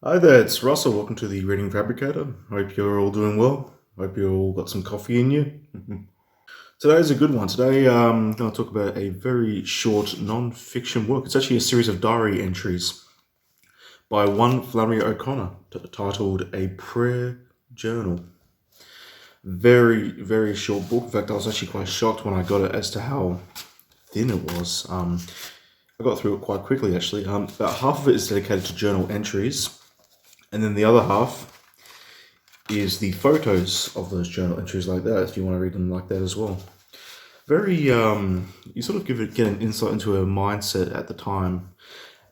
Hi there, it's Russell. Welcome to the Reading Fabricator. Hope you're all doing well. Hope you all got some coffee in you. Today's a good one. Today, I'm going to talk about a very short non-fiction work. It's actually a series of diary entries by one Flannery O'Connor titled A Prayer Journal. Very, very short book. In fact, I was actually quite shocked when I got it as to how thin it was. I got through it quite quickly, actually. About half of it is dedicated to journal entries, and then the other half is the photos of those journal entries like that, if you want to read them like that as well. Very, you sort of get an insight into her mindset at the time.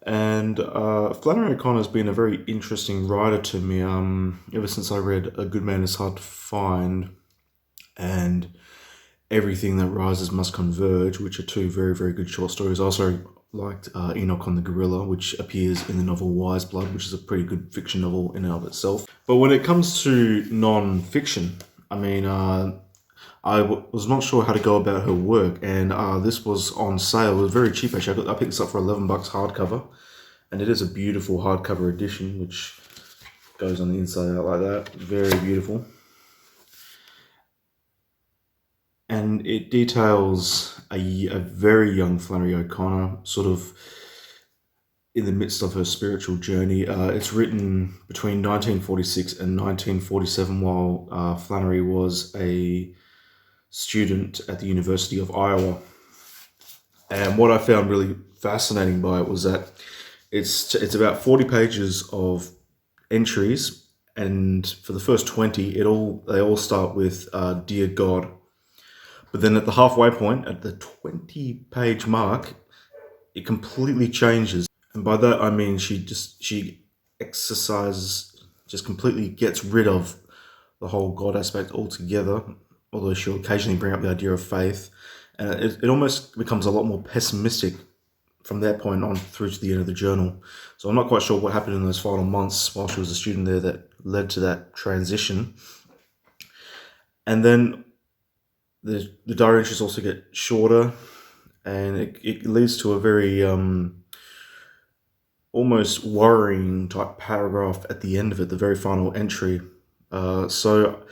And Flannery O'Connor's been a very interesting writer to me ever since I read A Good Man is Hard to Find and Everything That Rises Must Converge, which are two very, very good short stories. I also liked Enoch on the Gorilla, which appears in the novel Wise Blood, which is a pretty good fiction novel in and of itself. But when it comes to non-fiction, I mean, was not sure how to go about her work, and this was on sale. It was very cheap, actually. I picked this up for $11 hardcover, and it is a beautiful hardcover edition, which goes on the inside out like that. Very beautiful. And it details a very young Flannery O'Connor, sort of in the midst of her spiritual journey. It's written between 1946 and 1947 while Flannery was a student at the University of Iowa. And what I found really fascinating by it was that it's about 40 pages of entries, and for the first 20, they all start with "Dear God." But then at the halfway point, at the 20-page mark, it completely changes. And by that I mean she exercises, just completely gets rid of the whole God aspect altogether, although she'll occasionally bring up the idea of faith. And it almost becomes a lot more pessimistic from that point on through to the end of the journal. So I'm not quite sure what happened in those final months while she was a student there that led to that transition. And then the diary entries also get shorter, and it leads to a very almost worrying type paragraph at the end of it, the very final entry. So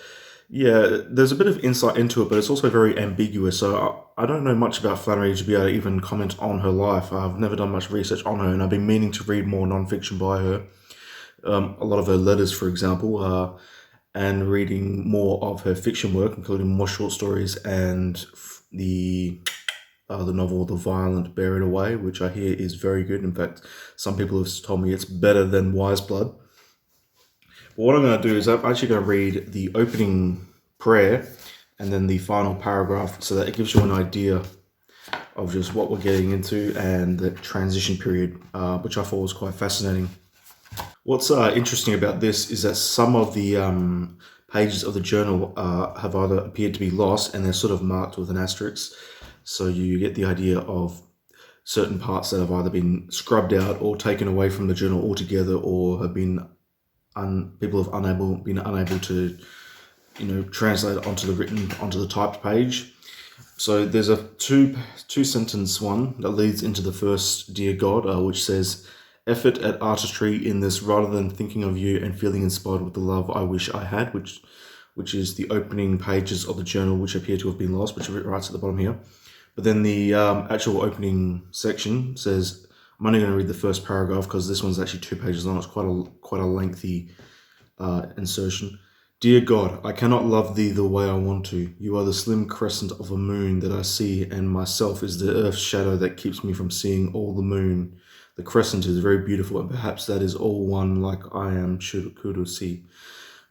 yeah, there's a bit of insight into it, but it's also very ambiguous. So I don't know much about Flannery to be able to even comment on her life. I've never done much research on her, and I've been meaning to read more nonfiction by her. A lot of her letters, for example, and reading more of her fiction work, including more short stories and the novel The Violent Bear It Away, which I hear is very good. In fact, some people have told me it's better than Wise Blood. But what I'm going to do is I'm actually going to read the opening prayer and then the final paragraph, so that it gives you an idea of just what we're getting into and the transition period, which I thought was quite fascinating. What's interesting about this is that some of the pages of the journal have either appeared to be lost, and they're sort of marked with an asterisk. So you get the idea of certain parts that have either been scrubbed out or taken away from the journal altogether, or have been people have been unable to translate onto the typed page. So there's a two sentence one that leads into the first "Dear God," which says, "Effort at artistry in this, rather than thinking of you and feeling inspired with the love I wish I had," which is the opening pages of the journal, which appear to have been lost, which writes at the bottom here. But then the actual opening section says, I'm only going to read the first paragraph because this one's actually 2 pages long. It's quite a lengthy insertion. "Dear God, I cannot love thee the way I want to. You are the slim crescent of a moon that I see, and myself is the earth's shadow that keeps me from seeing all the moon. The crescent is very beautiful, and perhaps that is all one like I am could see.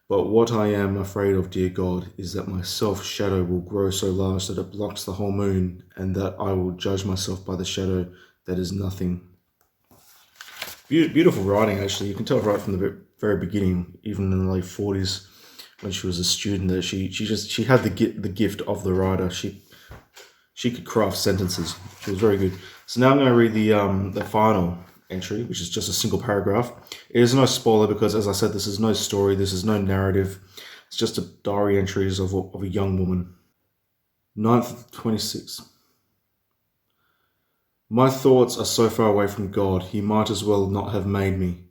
But what I am afraid of, dear God, is that my self-shadow will grow so large that it blocks the whole moon, and that I will judge myself by the shadow that is nothing." Beautiful writing, actually. You can tell right from the very beginning, even in the late 40s, when she was a student, that she had the gift of the writer. She could craft sentences. She was very good. So now I'm going to read the final entry, which is just a single paragraph. It is no spoiler because, as I said, this is no story. This is no narrative. It's just a diary entries of a young woman. 9th 26. My thoughts are so far away from God, he might as well not have made me.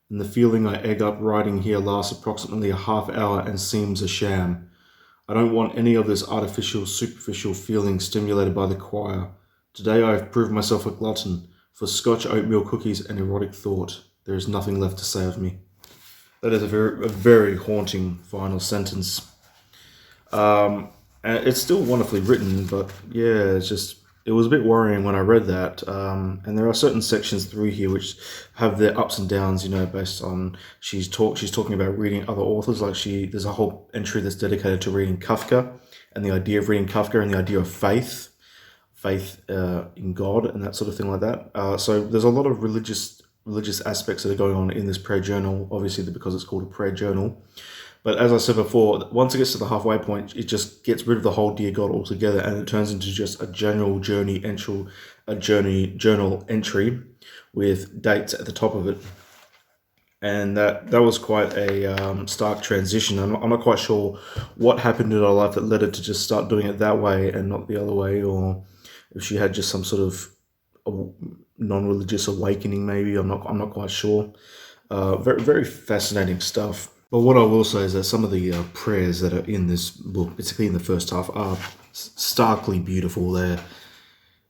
and the feeling I egg up writing here lasts approximately a half hour and seems a sham. I don't want any of this artificial, superficial feeling stimulated by the choir. Today I have proved myself a glutton for Scotch oatmeal cookies and erotic thought. There is nothing left to say of me. That is a very haunting final sentence. And it's still wonderfully written, but yeah, it was a bit worrying when I read that. And there are certain sections through here which have their ups and downs, based on she's talking about reading other authors. Like there's a whole entry that's dedicated to reading Kafka and the idea of reading Kafka and the idea of faith in God and that sort of thing like that. So there's a lot of religious aspects that are going on in this prayer journal, obviously because it's called a prayer journal. But as I said before, once it gets to the halfway point, it just gets rid of the whole dear God altogether, and it turns into just a general journal entry with dates at the top of it. And that was quite a stark transition. I'm not quite sure what happened in her life that led her to just start doing it that way and not the other way, or if she had just some sort of non-religious awakening, maybe. I'm not quite sure. Very, very fascinating stuff. But what I will say is that some of the prayers that are in this book, particularly in the first half, are starkly beautiful. They're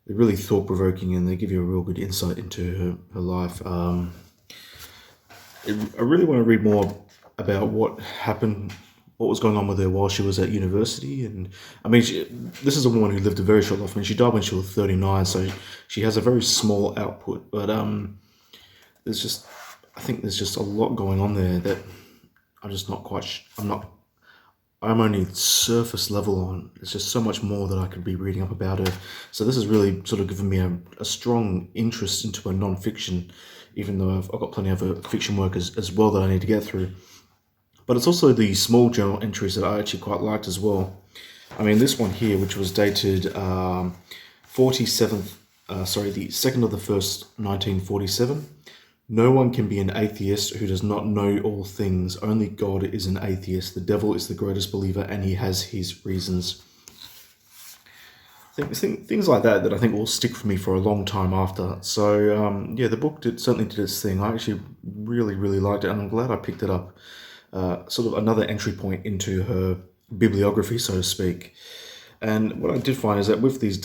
really thought-provoking, and they give you a real good insight into her life. I really want to read more about what happened, what was going on with her while she was at university. And I mean, this is a woman who lived a very short life. I mean, she died when she was 39, so she has a very small output. But I think there's just a lot going on there that I'm just not quite. I'm only surface level on. There's just so much more that I could be reading up about her. So this has really sort of given me a strong interest into her non-fiction, even though I've got plenty of her fiction work as well that I need to get through. But it's also the small journal entries that I actually quite liked as well. I mean, this one here, which was dated 47th, the 2nd of the 1st, 1947. No one can be an atheist who does not know all things. Only God is an atheist. The devil is the greatest believer, and he has his reasons. Things like that I think will stick for me for a long time after. So, yeah, the book certainly did its thing. I actually really, really liked it, and I'm glad I picked it up. Sort of another entry point into her bibliography, so to speak. And what I did find is that with these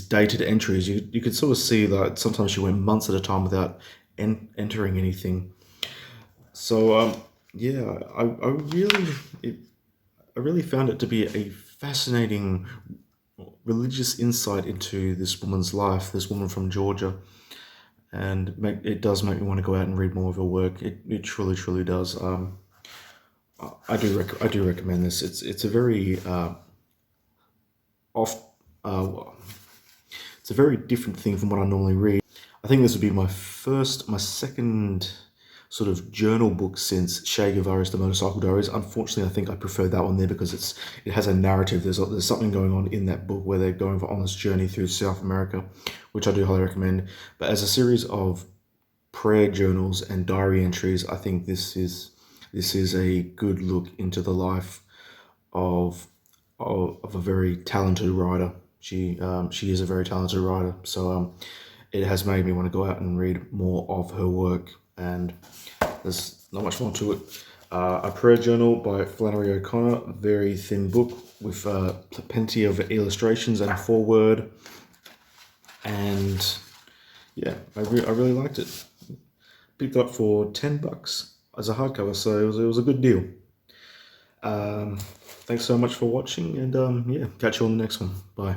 dated entries, you could sort of see that sometimes she went months at a time without entering anything. So yeah, I really found it to be a fascinating religious insight into this woman's life, this woman from Georgia. And it does make me want to go out and read more of her work. It truly, truly does. I do recommend this. It's a very it's a very different thing from what I normally read. I think this would be my second sort of journal book since Che Guevara's The Motorcycle Diaries. Unfortunately, I think I prefer that one there because it has a narrative. There's something going on in that book where they're going on this journey through South America, which I do highly recommend. But as a series of prayer journals and diary entries, I think this is a good look into the life of a very talented writer. She is a very talented writer. So it has made me want to go out and read more of her work. And there's not much more to it. A prayer journal by Flannery O'Connor, a very thin book with plenty of illustrations and a foreword. And yeah, I really liked it. Picked it up for $10 as a hardcover, so it was a good deal. Thanks so much for watching, and yeah, catch you on the next one. Bye.